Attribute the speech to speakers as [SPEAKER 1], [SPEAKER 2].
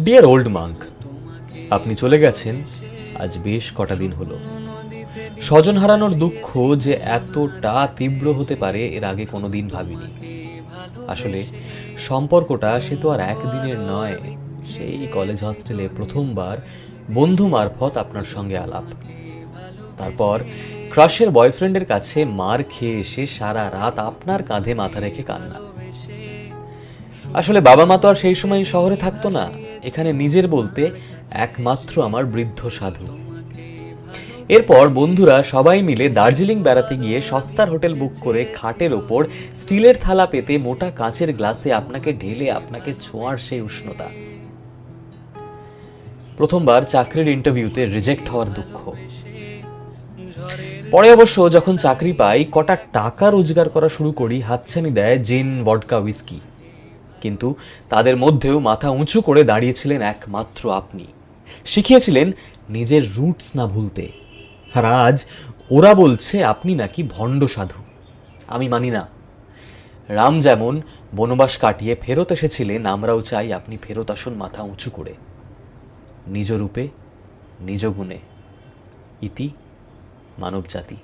[SPEAKER 1] Deer old monk, আপনি চলে গেছেন আজ বেশ কটা দিন হলো। স্বজন হারানোর দুঃখ যে এতটা তীব্র হতে পারে এর আগে কোনোদিন ভাবিনি। আসলে সম্পর্কটা সে তো আর একদিনের নয়। সেই কলেজ হস্টেলে প্রথমবার বন্ধু মারফত আপনার সঙ্গে আলাপ, তারপর ক্রাশের বয়ফ্রেন্ডের কাছে মার খেয়ে এসে সারা রাত আপনার কাঁধে মাথা রেখে কান্না। আসলে বাবা মা তো আর সেই সময় শহরে থাকতো না। এখানে নিজের বলতে একমাত্র আমার বৃদ্ধ সাধু। এরপর বন্ধুরা সবাই মিলে দার্জিলিং বেড়াতে গিয়ে সস্তার হোটেল বুক করে খাটের ওপর স্টিলের থালা পেতে মোটা কাঁচের গ্লাসে আপনাকে ঢেলে আপনাকে ছোঁয়ার সেই উষ্ণতা। প্রথমবার চাকরির ইন্টারভিউতে রিজেক্ট হওয়ার দুঃখ। পরে অবশ্য যখন চাকরি পাই, কটা টাকা রোজগার করা শুরু করি, হাতছানি দেয় জিন, ভডকা, হুইস্কি। কিন্তু তাদের মধ্যেও মাথা উঁচু করে দাঁড়িয়েছিলেন একমাত্র আপনি। শিখিয়েছিলেন নিজের রুটস না ভুলতে। আর আজ ওরা বলছে আপনি নাকি ভণ্ড সাধু। আমি মানি না। রাম যেমন বনবাস কাটিয়ে ফেরত এসেছিলেন, আমরাও চাই আপনি ফেরত আসুন মাথা উঁচু করে, নিজ রূপে, নিজ গুণে। ইতি মানবজাতি।